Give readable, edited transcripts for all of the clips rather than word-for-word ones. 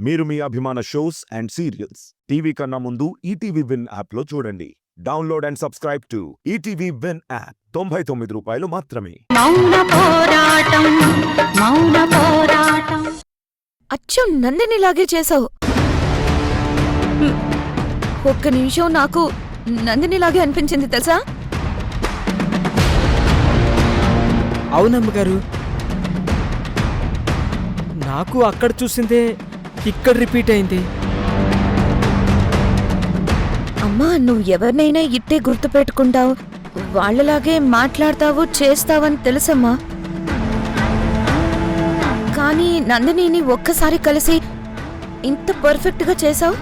మీరు మీ అభిమాన shows and serials TV కన్నా ముందు ఈటీవీ విన్ యాప్లో చూడండి. Download and subscribe to ETV win app. 99 రూపాయలు మాత్రమే. మౌన పోరాటం అచ్చం నందినిలాగే చేసావు. ఒక్క నిమిషం నాకు నందినిలాగే అనిపించింది తెలుసా? అవునమ్మగారు, నాకు అక్కడ చూసిందే ఇక్కడ రిపీట్ అయింది. అమ్మా, నువ్వు ఎవరినైనా ఇట్టే గుర్తుపెట్టుకుంటావు, వాళ్ళలాగే మాట్లాడతావు, చేస్తావని తెలుసమ్మా. కానీ నందినిని ఒక్కసారి కలిసి ఇంత పర్ఫెక్ట్గా చేసావు.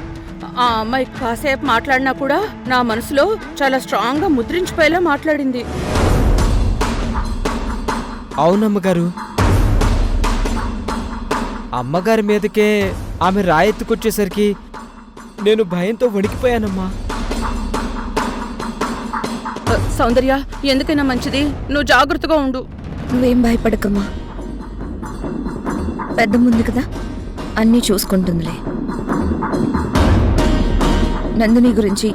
ఆ అమ్మాయి కాసేపు మాట్లాడినా కూడా నా మనసులో చాలా స్ట్రాంగ్ గా ముద్రించిపోయేలా మాట్లాడింది. అవునమ్మగారు, అమ్మగారి మీదకే ఆమె రాయెత్తుకొచ్చేసరికి నేను భయంతో వణికిపోయానమ్మా. సౌందర్య, ఎందుకైనా మంచిది నువ్వు జాగ్రత్తగా ఉండు. నువ్వేం భయపడకమ్మా, పెద్ద ముందు కదా, అన్నీ చూసుకుంటుందిలే. నందిని గురించి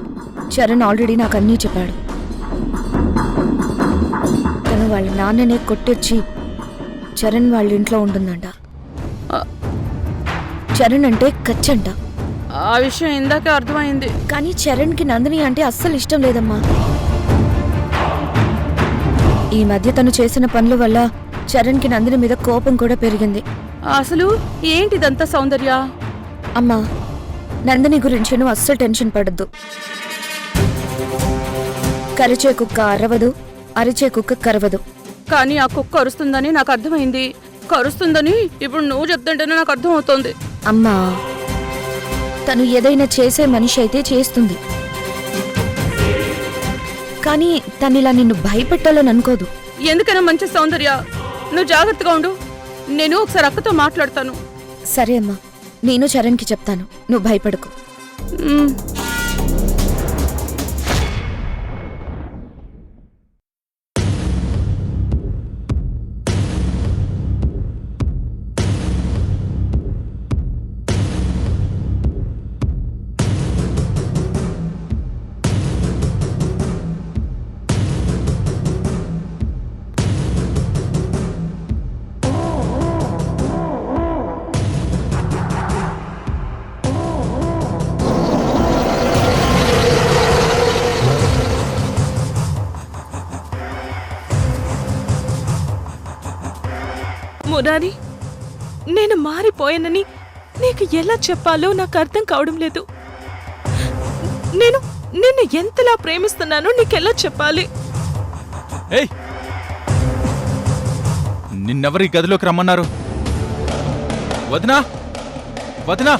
చరణ్ ఆల్రెడీ నాకు అన్నీ చెప్పాడు. తను వాళ్ళ నాన్ననే కొట్టొచ్చి చరణ్ వాళ్ళ ఇంట్లో ఉంటుందంట. చరణ్ అంటే ఖచ్చంట. ఆ విషయం ఇందాకే అర్థమైంది. కానీ చరణ్కి నందిని అంటే అస్సలు ఇష్టం లేదమ్మా. ఈ మధ్య తను చేసిన పనుల వల్ల చరణ్కి నందిని మీద కోపం కూడా పెరిగింది. అసలు ఏంటిదంతా సౌందర్య? అమ్మా, నందిని గురించి నువ్వు అస్సలు టెన్షన్ పడద్దు. కరిచే కుక్క అరవదు, అరిచే కుక్క కరవదు. కానీ ఆ కుక్క అరుస్తుందని నాకు అర్థమైంది. కరుస్తుందని ఇప్పుడు నువ్వు చెప్తుంటేనే నాకు అర్థం అవుతోంది. అమ్మా, తను ఏదైనా చేసే మనిషి అయితే చేస్తుంది, కానీ తనిలా నిన్ను భయపెట్టాలని అనుకోదు. ఎందుకైనా మంచి సౌందర్య, నువ్వు జాగ్రత్తగా ఉండు. నేను ఒకసారి అక్కతో మాట్లాడతాను. సరే అమ్మా, నేను చరణ్కి చెప్తాను, నువ్వు భయపడకు. మురారి, నేను మారిపోయానని నీకు ఎలా చెప్పాలో నాకు అర్థం కావడం లేదు. నేను నిన్ను ఎంతలా ప్రేమిస్తున్నానో నీకెలా చెప్పాలి? ఏయ్, నిన్నెవరి గదిలోకి రమ్మన్నారు? వదినా, వదినా,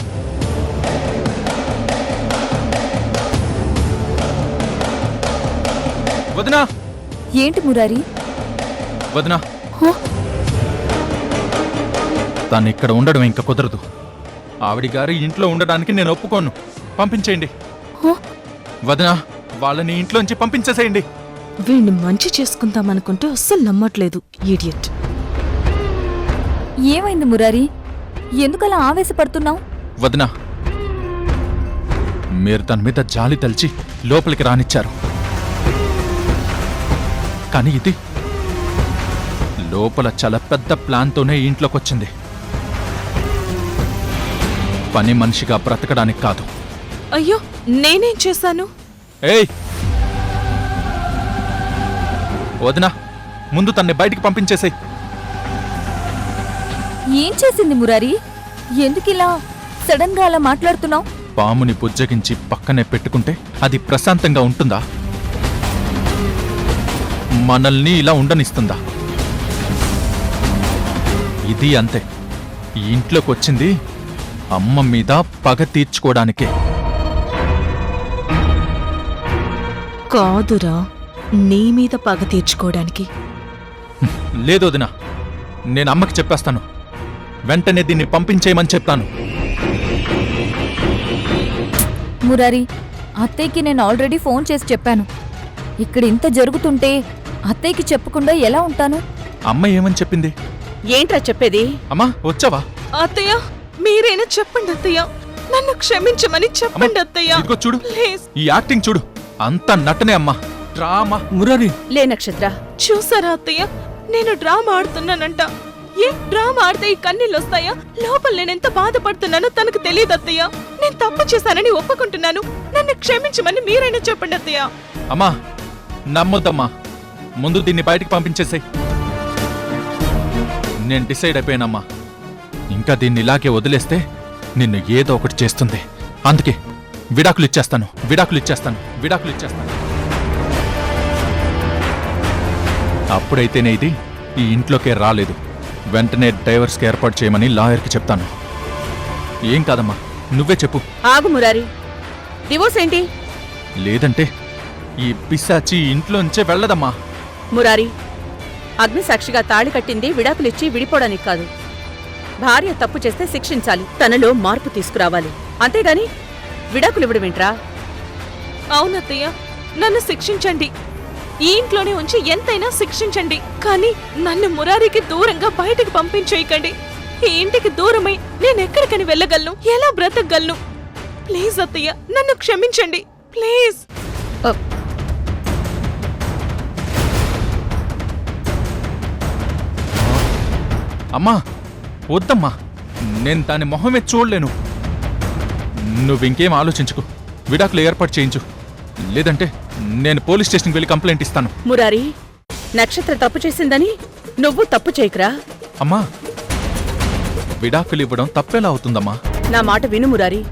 వదినా. ఏంటి మురారి? వదినా, తను ఇక్కడ ఉండడం ఇంకా కుదరదు. ఆవిడి గారి ఇంట్లో ఉండడానికి నేను ఒప్పుకోను. పంపించేయండి వదినా, వాళ్ళని ఇంట్లోంచి పంపించేసేయండి. వీణ్ణి మంచి చేసుకుందామనుకుంటే అస్సలు నమ్మట్లేదు, ఈడియట్. ఏమైంది మురారి? ఎందుకలా ఆవేశపడుతున్నావు? వదినా, మీరు తన మీద జాలి తలిచి లోపలికి రానిచ్చారు. కానీ ఇది లోపల చాలా పెద్ద ప్లాన్తోనే ఇంట్లోకొచ్చింది. పని మనిషిగా బ్రతకడానికి కాదు. అయ్యో, నేనేం చేశాను? ఏయ్ వదినా, ముందు తన్ని బయటికి పంపించేసేయ్. ఏం చేసింది మురారి? ఎందుకిలా సడన్ గా అలా మాట్లాడుతున్నావు? పాముని బుజ్జగించి పక్కనే పెట్టుకుంటే అది ప్రశాంతంగా ఉంటుందా? మనల్ని ఇలా ఉండనిస్తుందా? ఇది అంతే. ఈ ఇంట్లోకి వచ్చింది అమ్మ మీద పగ తీర్చుకోవడానికే. కాదురా, నీ మీద పగ తీర్చుకోవడానికి. లేదు వదినా, నేను అమ్మకి చెప్పేస్తాను. వెంటనే దీన్ని పంపించేయమని చెప్తాను. మురారి, అత్తయ్యకి నేను ఆల్రెడీ ఫోన్ చేసి చెప్పాను. ఇక్కడ ఇంత జరుగుతుంటే అత్తయ్యకి చెప్పకుండా ఎలా ఉంటాను? అమ్మ ఏమని చెప్పింది? ఏంట్రా చెప్పేది? అమ్మా వచ్చావా? అత్తయ్య, మీరైనా చెప్పండి అత్తయ్య, నన్ను క్షమించమని చెప్పండి అత్తయ్య. ఇదిగో చూడు, ప్లీజ్. ఈ యాక్టింగ్ చూడు, అంత నటనే అమ్మా, డ్రామా. మురారి లే నక్షత్ర, చూసారా అత్తయ్య, నేను డ్రామా ఆడుతున్నానంట. ఏ డ్రామా ఆడితే ఈ కన్నీళ్ళు వస్తాయా? లోపల నేనెంత బాధపడుతున్నానో తనకు తెలియదు అత్తయ్య. నేను తప్పు చేశానని ఒప్పుకుంటున్నాను. నన్ను క్షమించమని మీరైనా చెప్పండి అత్తయ్య. అమ్మా నమ్మొద్దమ్మా, ముందు దీన్ని బయటికి పంపించేసాయి. నేను డిసైడ్ అయిపోయానమ్మా, ఇంకా దీన్ని ఇలాగే వదిలేస్తే నిన్ను ఏదో ఒకటి చేస్తుంది. అందుకే విడాకులు ఇచ్చేస్తాను. అప్పుడైతేనే ఇది ఈ ఇంట్లోకే రాలేదు. వెంటనే డైవర్స్కి ఏర్పాటు చేయమని లాయర్కి చెప్తాను. ఏం కాదమ్మా, నువ్వే చెప్పు. ఆగు మురారి, డివోర్స్ ఏంటి? లేదంటే ఈ పిశాచి ఇంట్లోంచే వెళ్ళదమ్మా. మురారి, అగ్నిసాక్షిగా తాళి కట్టింది విడాకులిచ్చి విడిపోవడానికి కాదు. భార్య తప్పు చేస్తే శిక్షించాలి, తనలో మార్పు తీసుకురావాలి. అంతేగాని విడాకులు ఇవ్వడమేంట్రా? అవునత్తయ్య, నన్ను శిక్షించండి. ఈ ఇంట్లోనే ఉంచి ఎంతైనా శిక్షించండి. కానీ నన్ను మురారికి దూరంగా బయటికి పంపించేయకండి. ఈ ఇంటికి దూరమై నేనెక్కడికని వెళ్ళగలను? ఎలా బ్రతకగలను? ప్లీజ్ అత్తయ్య, నన్ను క్షమించండి ప్లీజ్. అమ్మా వద్దమ్మా, నేను దాని మొహమే చూడలేను. నువ్వింకేం ఆలోచించుకు, విడాకులు ఏర్పాటు చేయించు. లేదంటే నేను పోలీస్ స్టేషన్కి వెళ్ళి కంప్లైంట్ ఇస్తాను. మురారి, నక్షత్ర తప్పు చేసిందని నువ్వు తప్పు చేయకురా. అమ్మా విడాకులు ఇవ్వడం తప్పేలా అవుతుందమ్మా? నా మాట విను మురారి.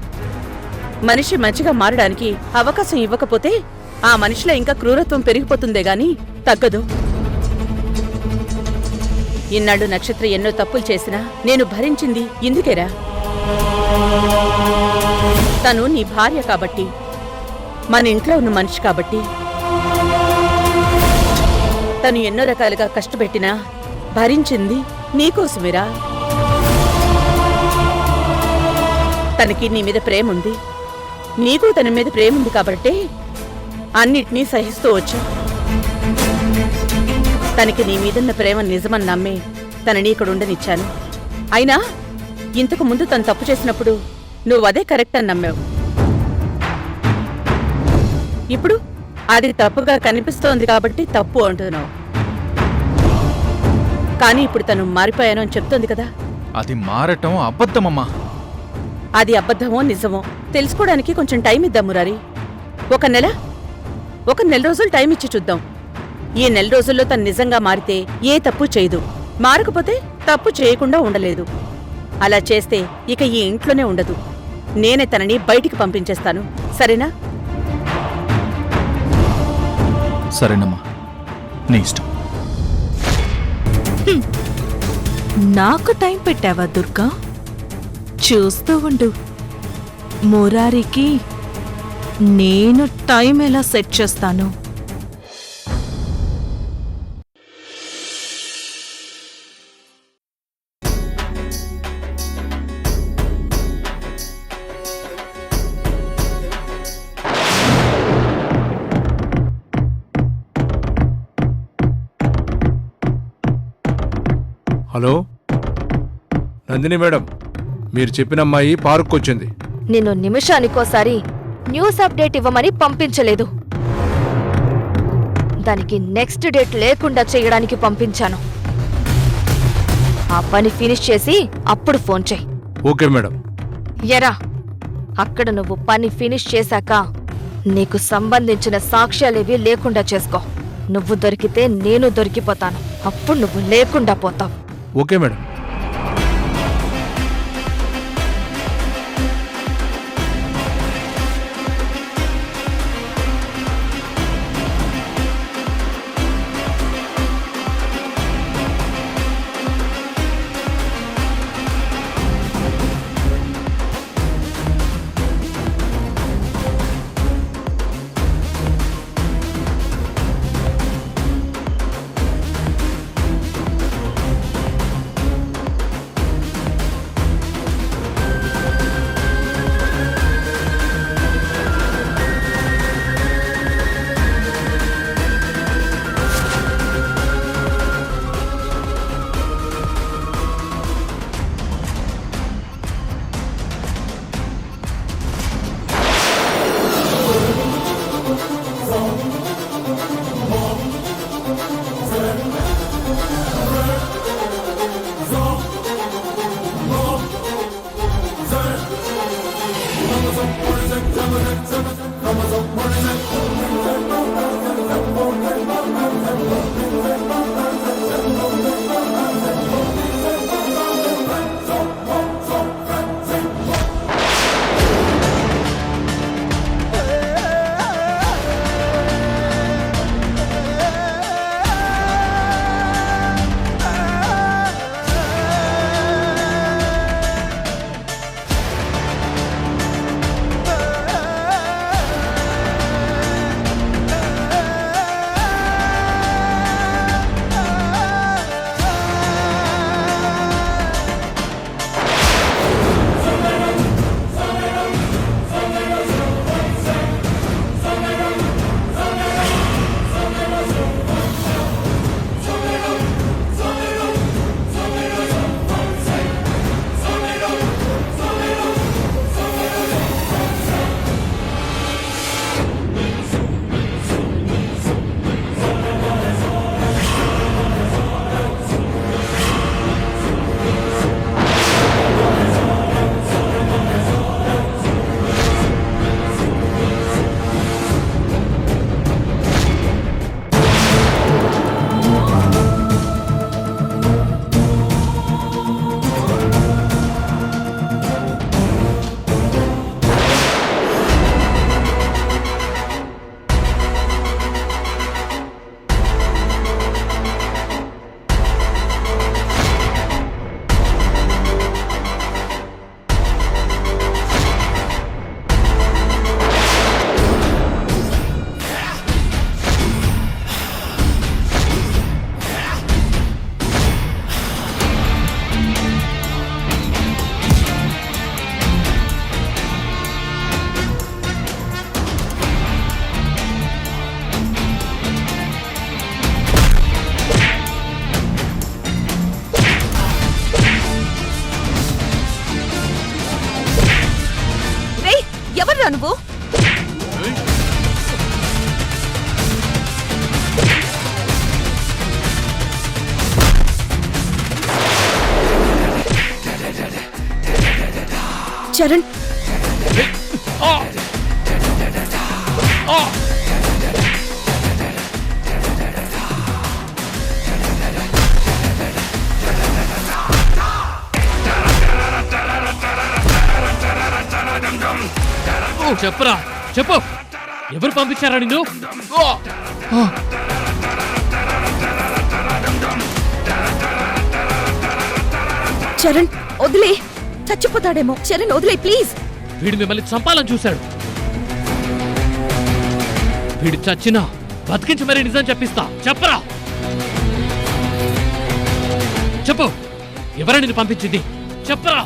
మనిషి మంచిగా మారడానికి అవకాశం ఇవ్వకపోతే ఆ మనిషిలో ఇంకా క్రూరత్వం పెరిగిపోతుందే గాని తగ్గదు. ఇన్నాళ్ళు నక్షత్ర ఎన్నో తప్పులు చేసినా నేను భరించింది ఇందుకేరా. తను నీ భార్య కాబట్టి, మన ఇంట్లో ఉన్న మనిషి కాబట్టి. తను ఎన్నో రకాలుగా కష్టపెట్టినా భరించింది నీకోసమేరా. తనకి నీ మీద ప్రేమ ఉంది, నీకు తన మీద ప్రేమ ఉంది కాబట్టి అన్నిటినీ సహిస్తూ వచ్చా. తనకి నీ మీదున్న ప్రేమ నిజమని నమ్మే తనని ఇక్కడ ఉండనిచ్చాను. అయినా ఇంతకు ముందు తను తప్పు చేసినప్పుడు నువ్వు అదే కరెక్ట్ అని నమ్మావు. ఇప్పుడు అది తప్పుగా కనిపిస్తోంది కాబట్టి తప్పు అంటున్నావు. కానీ ఇప్పుడు తను మారిపోయాను అని చెప్తోంది కదా. అది మారటం అబద్ధమమ్మా. అది అబద్ధమో నిజమో తెలుసుకోవడానికి కొంచెం టైం ఇద్దాం మురారి. ఒక నెల రోజులు టైం ఇచ్చి చూద్దాం. ఈ నెల రోజుల్లో తను నిజంగా మారితే ఏ తప్పు చేయదు, మారకపోతే తప్పు చేయకుండా ఉండలేదు. అలా చేస్తే ఇక ఈ ఇంట్లోనే ఉండదు. నేనే తనని బయటికి పంపించేస్తాను, సరేనా? సరేనమ్మా, నీ ఇష్టం. నాకు టైం పెట్టావా దుర్గా? చూస్తూ ఉండు, మురారికి నేను టైం ఎలా సెట్ చేస్తాను. హలో నందిని మేడం, మీరు చెప్పిన అమ్మాయి పార్క్ వచ్చింది. నిన్ను నిమిషానికోసారి న్యూస్ అప్డేట్ ఇవ్వమని పంపించలేదు, దానికి నెక్స్ట్ డేట్ లేకుండా చేయడానికి పంపించాను. ఆ పని ఫినిష్ చేసి అప్పుడు ఫోన్ చెయ్యి. Okay madam. ఎరా, అక్కడ నువ్వు పని ఫినిష్ చేశాక నీకు సంబంధించిన సాక్ష్యాలేవి లేకుండా చేసుకో. నువ్వు దొరికితే నేను దొరికిపోతాను, అప్పుడు నువ్వు లేకుండా పోతావు. Okay madam. ఎవర్రా నువ్వు? చరణ్, చెప్పురా, చెప్పు. ఎవరు పంపించారా నిన్ను? చరణ్ వదిలే, చచ్చిపోతాడేమో. చరణ్ వదిలే ప్లీజ్. వీడు మిమ్మల్ని చంపాలని చూశాడు. వీడు చచ్చినా బతికించి మరీ నిజం చెప్పిస్తా. చెప్పరా, చెప్పు. ఎవరా నిన్ను పంపించింది? చెప్పరా.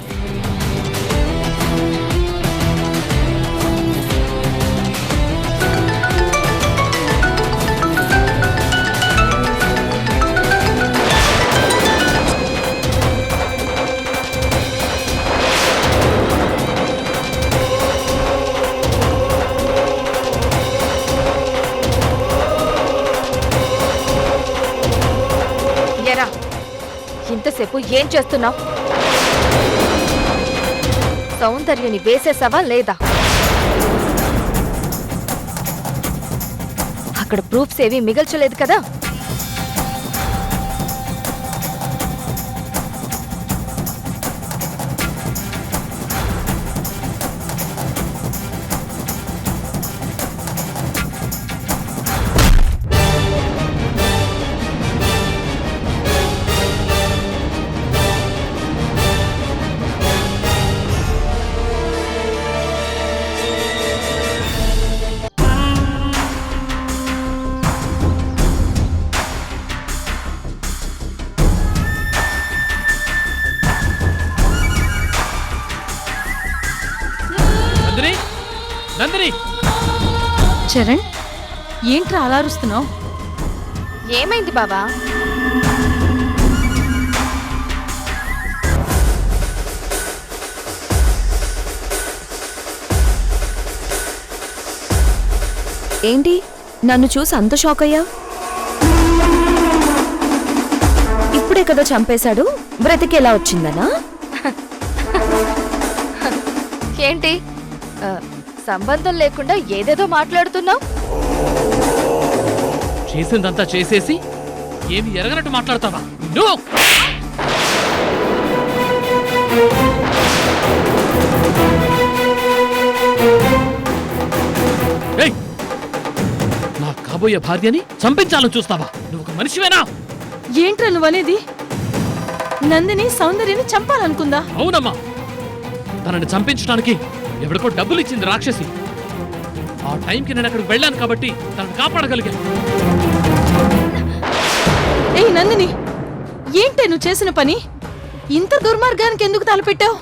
ఎరా, ఇంతసేపు ఏం చేస్తున్నావు? సౌందర్యని వేసేసావా లేదా? అక్కడ ప్రూఫ్స్ ఏవి మిగల్చలేదు కదా? నందిని, చరణ్, ఏంట్రా అలా అరుస్తున్నావు? ఏమైంది బావా? ఏంటి నన్ను చూసి అంత షాక్ అయ్యా? ఇప్పుడే కదా చంపేశాడు, బ్రతికేలా వచ్చిందనా? ఏంటి సంబంధం లేకుండా ఏదేదో మాట్లాడుతున్నావు. చేసిందంతా చేసేసి ఏమి ఎరగనట్టు మాట్లాడతావా? నువ్వు ఏయ్! నా కాబోయే భార్యని చంపించాలని చూస్తావా? నువ్వు ఒక మనిషివేనా? ఏంట్రా నువ్వనేది? నందిని సౌందర్యని చంపాలనుకుందా? అవునమ్మా, తనని చంపించడానికి ఎవరికో డబ్బులు ఇచ్చింది రాక్షసి. ఆ టైంకి నేను అక్కడికి వెళ్ళాను కాబట్టి తనని కాపాడగలిగాను. ఏయ్ నందిని, ఏంటే నువ్వు చేసిన పని? ఇంత దుర్మార్గానికి ఎందుకు తలపెట్టావు?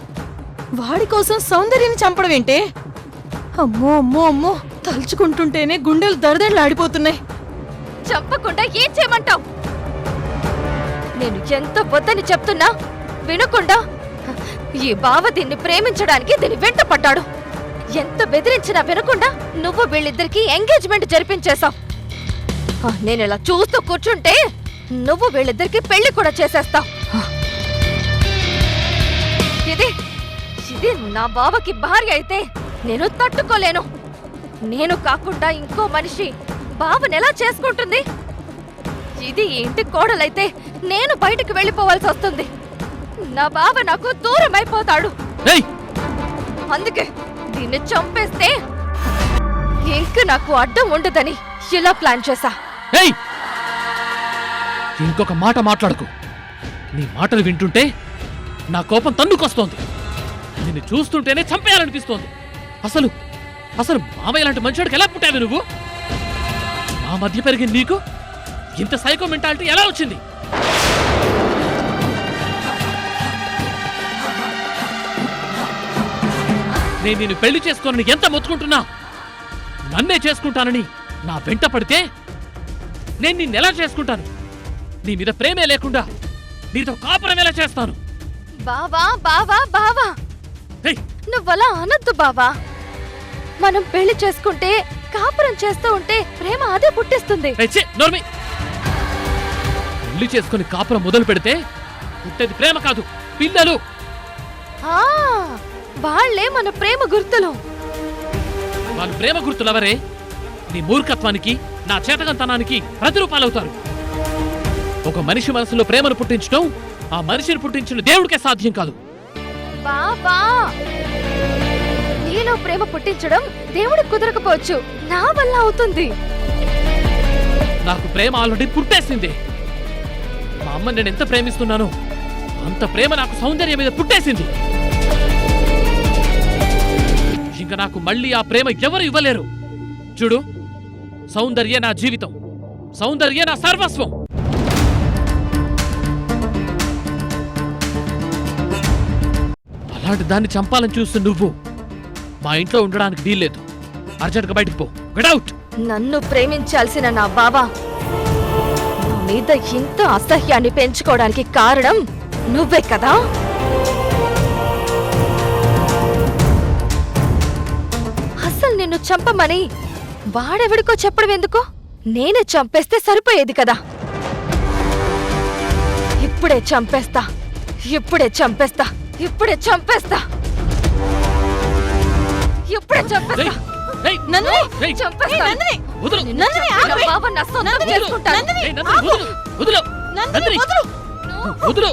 వాడి కోసం సౌందర్యని చంపడం ఏంటే? అమ్మో అమ్మో అమ్మో, తలుచుకుంటుంటేనే గుండెలు దడదడలాడిపోతున్నాయి. చంపకుండా ఏం చేయమంటావు? నేను ఎంత వద్దని చెప్తున్నా వినకుండా ఈ బావ దీన్ని ప్రేమించడానికి దీని వెంట పడ్డాడు. ఎంత బెదిరించినా వినకుండా నువ్వు వీళ్ళిద్దరికి ఎంగేజ్మెంట్ జరిపించేశావు. నేను ఇలా చూస్తూ కూర్చుంటే నువ్వు వీళ్ళిద్దరికి పెళ్లి కూడా చేసేస్తావు. ఇది ఇది నా బావకి భార్య అయితే నేను తట్టుకోలేను. నేను కాకుండా ఇంకో మనిషి బావనెలా చేసుకుంటుంది? ఇది ఇంటి కోడలైతే నేను బయటికి వెళ్ళిపోవాల్సి వస్తుంది. నా బావ నాకు దూరం అయిపోతాడు. ఏయ్! అందుకే దీన్ని చంపేస్తే ఇంక నాకు అడ్డం ఉండదని ఇలా ప్లాన్ చేశా. ఏయ్! ఇంకొక మాట మాట్లాడకు. నీ మాటలు వింటుంటే నా కోపం తన్నుకొస్తోంది. నిన్ను చూస్తుంటేనే చంపేయాలనిపిస్తోంది. అసలు అసలు మామయ్య లాంటి మనుషుడికి ఎలా పుట్టావు నువ్వు? మా మధ్య పెరిగింది నీకు ఇంత సైకో మెంటాలిటీ ఎలా వచ్చింది? నేను నిన్ను పెళ్లి చేసుకోనని ఎంత మొత్తుకుంటున్నా నన్నే చేసుకుంటానని నా వెంట పడితే నేను నిన్నెలా చేసుకుంటాను? నీ మీద ప్రేమే లేకుండా నీతో కాపురం ఎలా చేస్తాను? బావా బావా బావా, ఏయ్! నువ్వలా అనొద్దు బావా. మనం పెళ్లి చేసుకుంటే కాపురం చేస్తూ ఉంటే ప్రేమ అదే పుట్టిస్తుంది. ఏయ్, ఛీ, నోర్మి! పెళ్లి చేసుకుని కాపురం మొదలు పెడితే పుట్టేది ప్రేమ కాదు, పిల్లలు. ఆ వాళ్ళే మన ప్రేమ గుర్తులు. వాళ్ళు ప్రేమ గుర్తులెవరే? నీ మూర్ఖత్వానికి నా చేతకంతనానికి ప్రతిరూపాలవుతారు. ఒక మనిషి మనసులో ప్రేమను పుట్టించడం ఆ మనిషిని పుట్టించిన దేవుడికే సాధ్యం కాదు. బావా, నీలో ప్రేమ పుట్టించడం దేవుడికి కుదరకపోవచ్చు, నా వల్ల అవుతుంది. నాకు ప్రేమ ఆల్రెడీ పుట్టేసింది. మా అమ్మ నేను ఎంత ప్రేమిస్తున్నానో అంత ప్రేమ నాకు సౌందర్యం మీద పుట్టేసింది. ఇంకా నాకు మళ్ళీ ఆ ప్రేమ ఎవరు ఇవ్వలేరు. చూడు, సౌందర్య నా జీవితం, సౌందర్య నా సర్వస్వం. అలాంటి దాన్ని చంపాలని చూస్తూ నువ్వు మా ఇంట్లో ఉండడానికి వీల్లేదు. అర్జెంట్గా బయటికి పో. Get out. నన్ను ప్రేమించాల్సిన నా బావా నా మీద ఇంత అసహ్యాన్ని పెంచుకోవడానికి కారణం నువ్వే కదా? అసలు నిన్ను చంపమని వాడెవడికో చెప్పడం ఎందుకు? నేనే చంపేస్తే సరిపోయేది కదా. ఇప్పుడే చంపేస్తా, ఇప్పుడే చంపేస్తా, ఇప్పుడే చంపేస్తా, ఇప్పుడే చంపేస్తా. ఏయ్! నందిని, ఏయ్! చంపేస్తా. వదులు! నందిని, నా ఆగు. బావ నా సొంతం చేసుకుంటాను. ఏయ్, నందిని, వదులు! వదులు! నందిని, నందిని! వదులు. వదులు!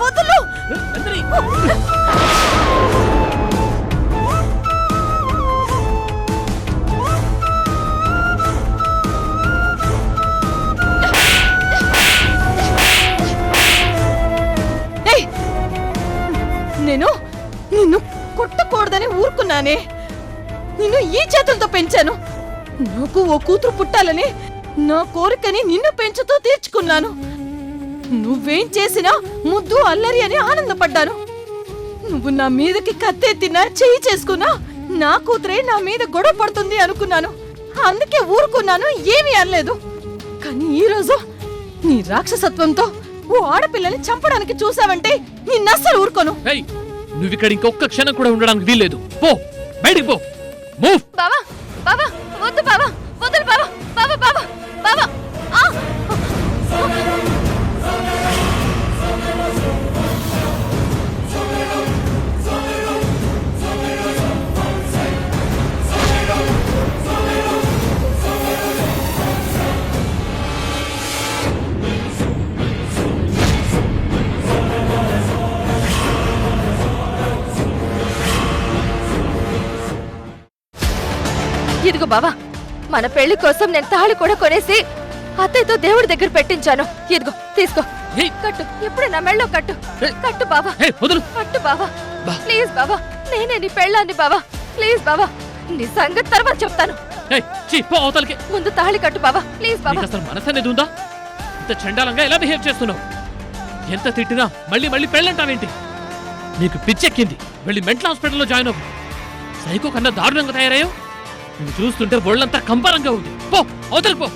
వదులు. నందిని! ఏయ్! నేను నిన్ను కొట్టకూడదని ఊరుకున్నానే. నిన్ను ఈ చేతులతో పెంచాను. నాకు ఓ కూతురు పుట్టాలని నా కోరికని నిన్ను పెంచుతూ తీర్చుకున్నాను. నువ్వేం చేసినా ముద్దు అల్లరి అని ఆనందపడ్డాను. నువ్వు నా మీదకి కత్తెత్తినా చెయ్యి చేసుకున్నా నా కూతురే నా మీద గొడవ పడుతుంది అనుకున్నాను. అందుకే ఊరుకున్నాను, ఏమీ అనలేదు. కానీ ఈరోజు నీ రాక్షసత్వంతో ఓ ఆడపిల్లని చంపడానికి చూసావంటే నిన్నస్సలు ఊరుకోను. ఏయ్! నువ్విక్కడ ఇంకొక్క క్షణం కూడా ఉండడానికి వీల్లేదు. పో, బయటికి పో. మూవ్. బావా బావా, వద్దు బావా, వదులు బావా, బావా బావా బావా. ఆ! ఇదిగో బావా, మన పెళ్లి కోసం నేను తాళి కూడా కొనేసి అత్తయ్యతో దేవుడి దగ్గర పెట్టించాను. ఇదిగో తీసుకో, ఏయ్. కట్టు. ఇప్పుడు నా మెళ్ళో కట్టు. కట్టు బావా, హే వదులు. కట్టు బావా. బా. ప్లీజ్ బావా, నేనే నీ పెళ్ళాన్ని బావా. ప్లీజ్ బావా, నీ సంగతి తర్వాత చెప్తాను. ఏయ్, చీ, పో అవతలకి. ముందు తాళి కట్టు బావా, ప్లీజ్ బావా. నీకు అసలు మనసు అనేది ఉందా? ఇంత చండాలంగా ఎలా బిహేవ్ చేస్తున్నావు? ఎంత తిట్టినా మళ్ళీ మళ్ళీ పెళ్ళంటావేంటి? నీకు పిచ్చెక్కింది. వెళ్ళి మెంటల్ హాస్పిటల్లో జాయిన్ అవ్వు. సైకో కన్నా దారుణంగా తయారయ్యావు. నువ్వు చూస్తుంటే ఒళ్ళంతా కంపరంగా ఉంది. పో అవతలకి పో.